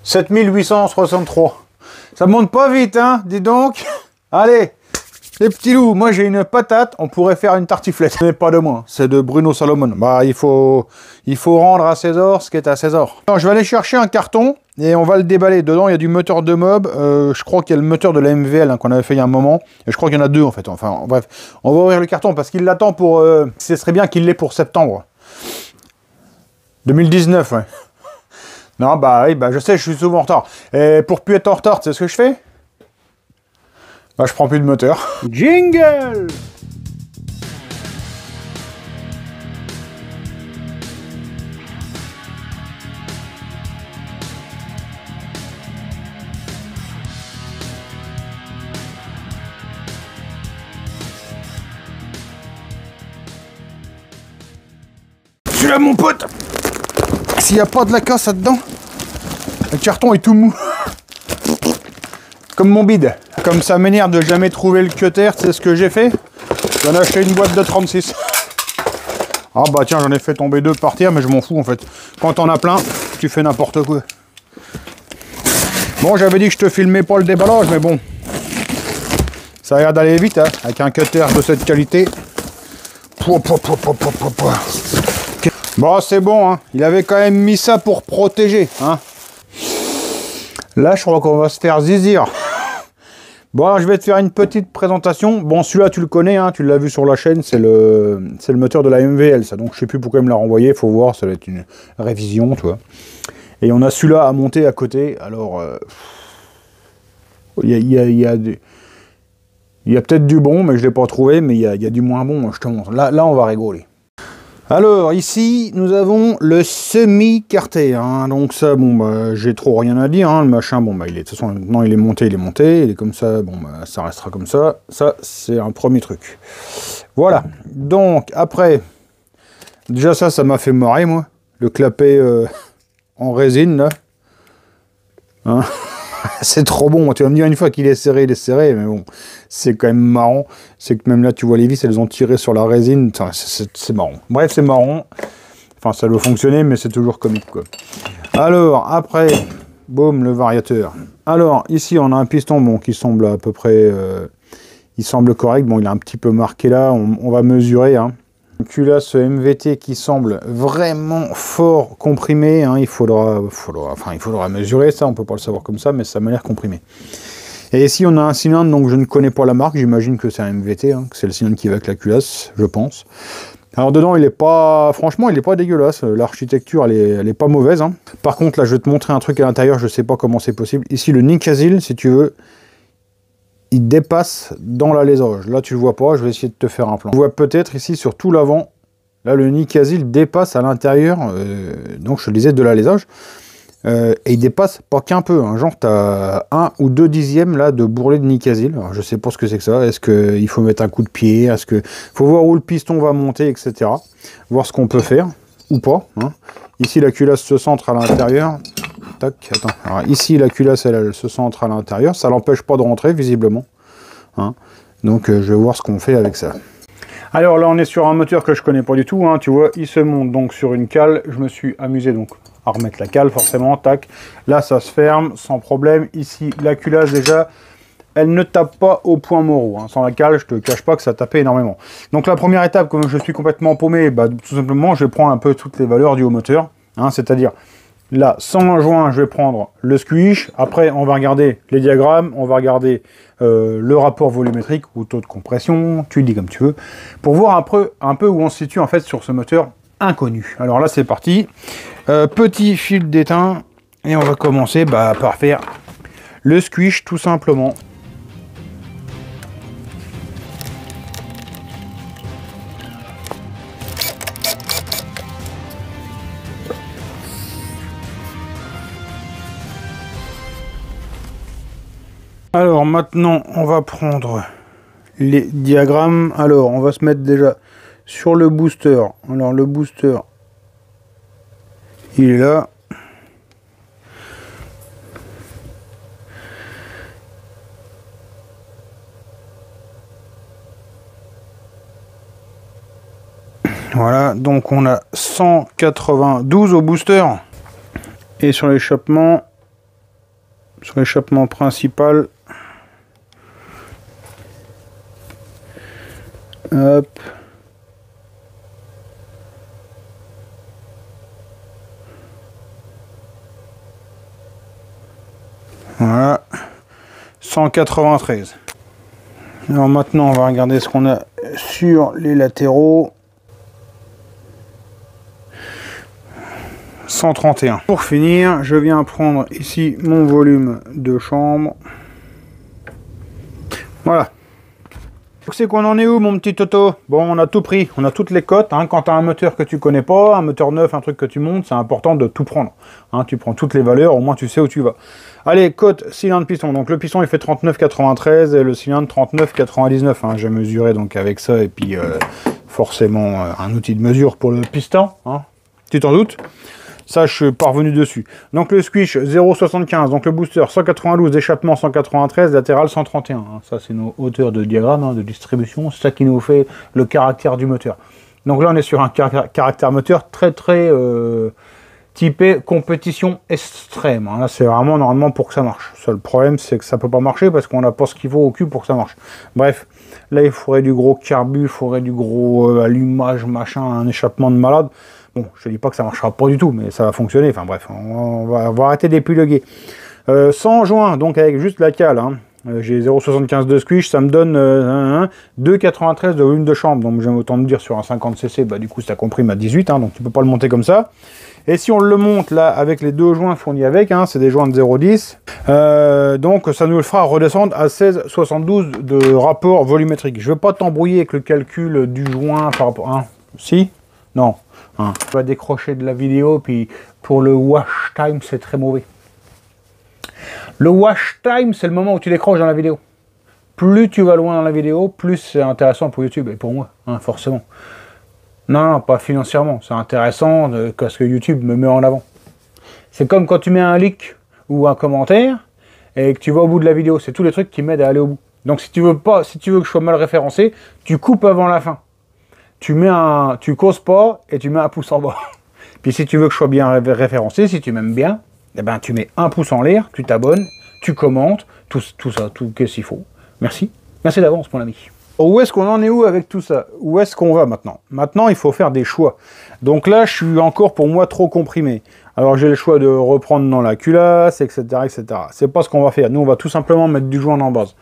7863. Ça monte pas vite, hein, dis donc. Allez, les petits loups, moi j'ai une patate, on pourrait faire une tartiflette. Ce n'est pas de moi, c'est de Bruno Salomon. Bah, il faut rendre à César ce qui est à César. Alors, je vais aller chercher un carton et on va le déballer. Dedans, il y a du moteur de mob. Je crois qu'il y a le moteur de la MVL hein, qu'on avait fait il y a un moment. Et je crois qu'il y en a deux en fait. Enfin, bref, on va ouvrir le carton parce qu'il l'attend pour... ce serait bien qu'il l'ait pour septembre. 2019, ouais. Non, bah oui, bah je sais, je suis souvent en retard. Et pour plus être en retard, tu sais ce que je fais? Bah, je prends plus de moteur. Jingle! Celui-là, mon pote! S'il n'y a pas de la casse là-dedans, le carton est tout mou. Comme mon bide. Comme ça m'énerve de jamais trouver le cutter, c'est ce que j'ai fait. J'en ai acheté une boîte de 36. Ah bah tiens, j'en ai fait tomber deux par terre, mais je m'en fous en fait. Quand t'en as plein, tu fais n'importe quoi. Bon, j'avais dit que je te filmais pas le déballage, mais bon. Ça a l'air d'aller vite, hein, avec un cutter de cette qualité. Bon, c'est bon, hein. Il avait quand même mis ça pour protéger, hein. Là, je crois qu'on va se faire zizir. Bon, alors, je vais te faire une petite présentation. Bon, celui-là, tu le connais, hein, tu l'as vu sur la chaîne, c'est le moteur de la MVL, ça. Donc, je sais plus pourquoi il me l'a renvoyé, il faut voir, ça va être une révision, tu vois. Et on a celui-là à monter à côté. Alors, il y a peut-être du bon, mais je ne l'ai pas trouvé, mais il y a du moins bon, je te montre. Là, on va rigoler. Alors, ici, nous avons le semi-carter, hein. Donc ça, bon, bah, j'ai trop rien à dire, hein. Le machin, bon, bah, de toute façon, maintenant, il est monté, il est comme ça, bon, bah, ça restera comme ça. Ça, c'est un premier truc. Voilà. Donc, après, déjà ça m'a fait marrer, moi. Le clapet en résine, là. Hein. C'est trop bon, tu vas me dire une fois qu'il est serré, mais bon, c'est quand même marrant. C'est que même là, tu vois les vis, elles ont tiré sur la résine, c'est marrant. Bref, c'est marrant. Enfin, ça doit fonctionner, mais c'est toujours comique, quoi. Alors, après, boum, le variateur. Alors, ici, on a un piston, bon, qui semble à peu près... il semble correct, bon, il est un petit peu marqué là, on va mesurer, hein. Culasse MVT qui semble vraiment fort comprimé, hein, il faudra mesurer ça, on peut pas le savoir comme ça, mais ça m'a l'air comprimé. Et ici on a un cylindre, donc je ne connais pas la marque, j'imagine que c'est un MVT, hein, que c'est le cylindre qui va avec la culasse, je pense. Alors dedans il est pas, franchement il est pas dégueulasse, l'architecture elle est pas mauvaise, hein. Par contre là je vais te montrer un truc à l'intérieur, je sais pas comment c'est possible. Ici le Nicasil, si tu veux, il dépasse dans l'alésage. Là, tu le vois pas, je vais essayer de te faire un plan. Tu vois peut-être ici sur tout l'avant, là, le Nicasil dépasse à l'intérieur, donc je te disais de l'alésage, et il dépasse pas qu'un peu, hein. Genre, tu as 1 ou 2 dixièmes là de bourrelet de Nicasil. Alors, je sais pas ce que c'est que ça. Est-ce qu'il faut mettre un coup de pied? Est-ce que faut voir où le piston va monter, etc. Voir ce qu'on peut faire, ou pas, hein. Ici, la culasse se centre à l'intérieur. Tac, attends. Alors, ici, la culasse, elle se centre à l'intérieur. Ça l'empêche pas de rentrer, visiblement, hein. Donc, je vais voir ce qu'on fait avec ça. Alors là, on est sur un moteur que je connais pas du tout, hein. Tu vois, il se monte donc sur une cale. Je me suis amusé donc à remettre la cale, forcément. Tac. Là, ça se ferme sans problème. Ici, la culasse, déjà, elle ne tape pas au point moraux, hein. Sans la cale, je te cache pas que ça tapait énormément. Donc, la première étape, comme je suis complètement paumé, bah, tout simplement, je vais prendre un peu toutes les valeurs dues au moteur, hein. C'est-à-dire... Là, sans joint, je vais prendre le squish. Après, on va regarder les diagrammes, on va regarder le rapport volumétrique ou taux de compression, tu le dis comme tu veux, pour voir un peu où on se situe en fait sur ce moteur inconnu. Alors là, c'est parti. Petit fil d'étain et on va commencer par faire le squish tout simplement. Alors maintenant, on va prendre les diagrammes. Alors, on va se mettre déjà sur le booster. Alors, le booster, il est là. Voilà, donc on a 192 au booster. Et sur l'échappement, sur l'échappement principal. Hop. Voilà. 193. Alors maintenant, on va regarder ce qu'on a sur les latéraux. 131. Pour finir, je viens prendre ici mon volume de chambre. Voilà. C'est qu'on en est où, mon petit Toto? Bon, on a tout pris, on a toutes les cotes. Hein. Quand tu as un moteur que tu connais pas, un moteur neuf, un truc que tu montes, c'est important de tout prendre. Hein, tu prends toutes les valeurs, au moins tu sais où tu vas. Allez, cote, cylindre, piston. Donc le piston, il fait 39,93 et le cylindre 39,99. Hein. J'ai mesuré donc avec ça et puis forcément un outil de mesure pour le piston. Hein. Tu t'en doutes? Ça, je suis parvenu dessus. Donc le squish 0,75, donc le booster 192, d'échappement 193, latéral 131. Hein. Ça, c'est nos hauteurs de diagramme, hein, de distribution. C'est ça qui nous fait le caractère du moteur. Donc là, on est sur un caractère moteur très typé compétition extrême. Hein. Là, c'est vraiment normalement pour que ça marche. Seul problème, c'est que ça peut pas marcher parce qu'on n'a pas ce qu'il faut au cul pour que ça marche. Bref, là, il faudrait du gros carbu, il faudrait du gros allumage, machin, un échappement de malade. Bon, je te dis pas que ça marchera pas du tout, mais ça va fonctionner. Enfin bref, on va arrêter d'épiloguer. 100 joints, donc avec juste la cale. Hein. J'ai 0,75 de squish, ça me donne 2,93 de volume de chambre. Donc j'aime autant me dire sur un 50cc, bah du coup ça comprime à 18, hein, donc tu peux pas le monter comme ça. Et si on le monte là avec les deux joints fournis avec, hein, c'est des joints de 0,10, donc ça nous le fera redescendre à 16,72 de rapport volumétrique. Je vais pas t'embrouiller avec le calcul du joint par rapport... Hein. Si? Non. Hein. Tu vas décrocher de la vidéo, puis pour le wash time, c'est très mauvais. Le wash time, c'est le moment où tu décroches dans la vidéo. Plus tu vas loin dans la vidéo, plus c'est intéressant pour YouTube, et pour moi, hein, forcément. Non, pas financièrement, c'est intéressant parce que YouTube me met en avant. C'est comme quand tu mets un like ou un commentaire, et que tu vas au bout de la vidéo, c'est tous les trucs qui m'aident à aller au bout. Donc si tu veux que je sois mal référencé, tu coupes avant la fin. Tu causes pas et tu mets un pouce en bas. Puis si tu veux que je sois bien référencé, si tu m'aimes bien, eh ben tu mets un pouce en l'air, tu t'abonnes, tu commentes, tout ça, tout qu'est-ce qu'il faut. Merci. Merci d'avance, mon ami. Où est-ce qu'on en est où avec tout ça? Où est-ce qu'on va maintenant? Maintenant, il faut faire des choix. Donc là, je suis encore pour moi trop comprimé. Alors j'ai le choix de reprendre dans la culasse, etc., etc. C'est pas ce qu'on va faire. Nous, on va tout simplement mettre du joint en base.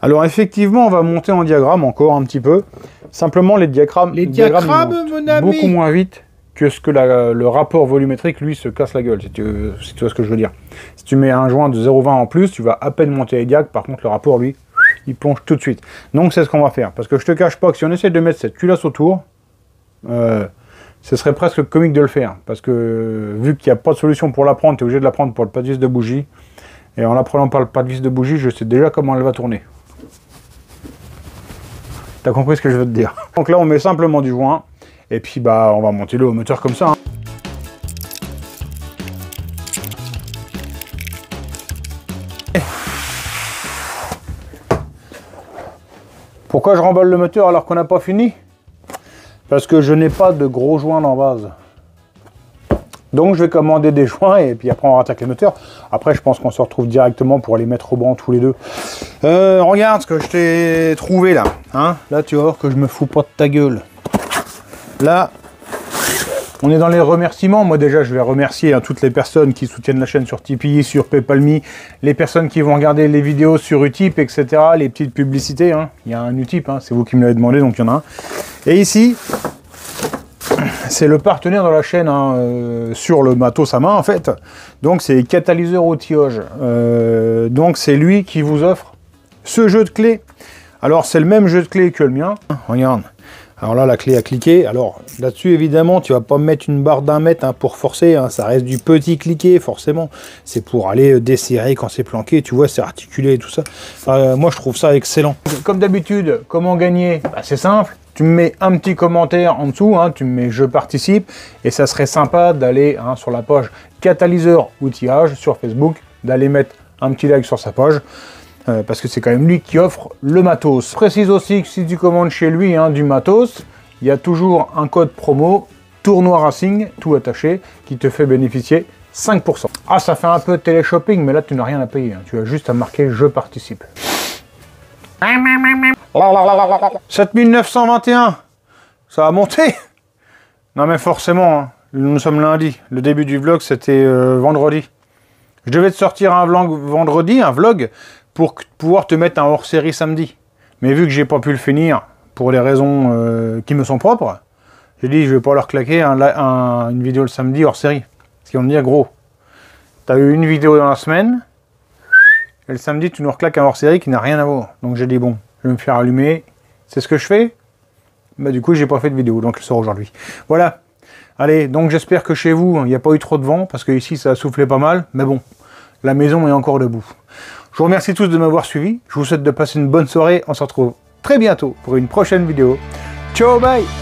Alors effectivement, on va monter en diagramme encore un petit peu. Simplement, les diagrammes mon ami, beaucoup moins vite que ce que le rapport volumétrique, lui, se casse la gueule, si tu vois ce que je veux dire. Si tu mets un joint de 0,20 en plus, tu vas à peine monter les diags. Par contre, le rapport, lui, il plonge tout de suite. Donc, c'est ce qu'on va faire. Parce que je te cache pas que si on essaie de mettre cette culasse autour, ce serait presque comique de le faire. Parce que vu qu'il n'y a pas de solution pour la prendre, tu es obligé de la prendre pour le pas de vis de bougie. Et en la prenant par le pas de vis de bougie, je sais déjà comment elle va tourner. T'as compris ce que je veux te dire. Donc là, on met simplement du joint. Et puis, bah, on va monter le moteur comme ça. Hein. Pourquoi je remballe le moteur alors qu'on n'a pas fini? Parce que je n'ai pas de gros joints en base. Donc je vais commander des joints et puis après on rattaque les moteurs. Après je pense qu'on se retrouve directement pour les mettre au banc tous les deux. Regarde ce que je t'ai trouvé là. Hein, là tu vas voir que je me fous pas de ta gueule. Là, on est dans les remerciements. Moi déjà je vais remercier toutes les personnes qui soutiennent la chaîne sur Tipeee, sur PayPal.me, les personnes qui vont regarder les vidéos sur Utip, etc. Les petites publicités. Hein. Il y a un Utip, hein, c'est vous qui me l'avez demandé, donc il y en a un. Et ici... c'est le partenaire de la chaîne hein, sur le matos à main en fait. Donc c'est Catalyseur Outillage. Donc c'est lui qui vous offre ce jeu de clés. Alors c'est le même jeu de clés que le mien. Regarde. Alors là la clé a cliqué. Alors là-dessus évidemment tu vas pas mettre une barre d'1 mètre hein, pour forcer. Hein. Ça reste du petit cliquet forcément. C'est pour aller desserrer quand c'est planqué. Tu vois c'est articulé et tout ça. Moi je trouve ça excellent. Comme d'habitude, comment gagner? Bah, c'est simple. Tu me mets un petit commentaire en dessous, hein, tu me mets je participe, et ça serait sympa d'aller hein, sur la page Catalyseur Outillage sur Facebook, d'aller mettre un petit like sur sa page, parce que c'est quand même lui qui offre le matos. Je précise aussi que si tu commandes chez lui hein, du matos, il y a toujours un code promo, Tournoi Racing, tout attaché, qui te fait bénéficier 5%. Ah, ça fait un peu de télé-shopping, mais là, tu n'as rien à payer. Hein. Tu as juste à marquer « Je participe ». 7921. Ça a monté. Non, mais forcément, hein. Nous sommes lundi. Le début du vlog, c'était vendredi. Je devais te sortir un vlog vendredi, un vlog, pour pouvoir te mettre un hors-série samedi. Mais vu que j'ai pas pu le finir, pour des raisons qui me sont propres, j'ai dit je vais pas leur claquer une vidéo le samedi hors-série. Parce qu'ils vont me dire, gros, t'as eu une vidéo dans la semaine, et le samedi, tu nous reclaques un hors-série qui n'a rien à voir. Donc j'ai dit, bon, je vais me faire allumer. C'est ce que je fais. Bah, du coup, j'ai pas fait de vidéo, donc elle sort aujourd'hui. Voilà. Allez, donc j'espère que chez vous, il n'y a pas eu trop de vent, parce que ici, ça a soufflé pas mal. Mais bon, la maison est encore debout. Je vous remercie tous de m'avoir suivi. Je vous souhaite de passer une bonne soirée. On se retrouve très bientôt pour une prochaine vidéo. Ciao, bye!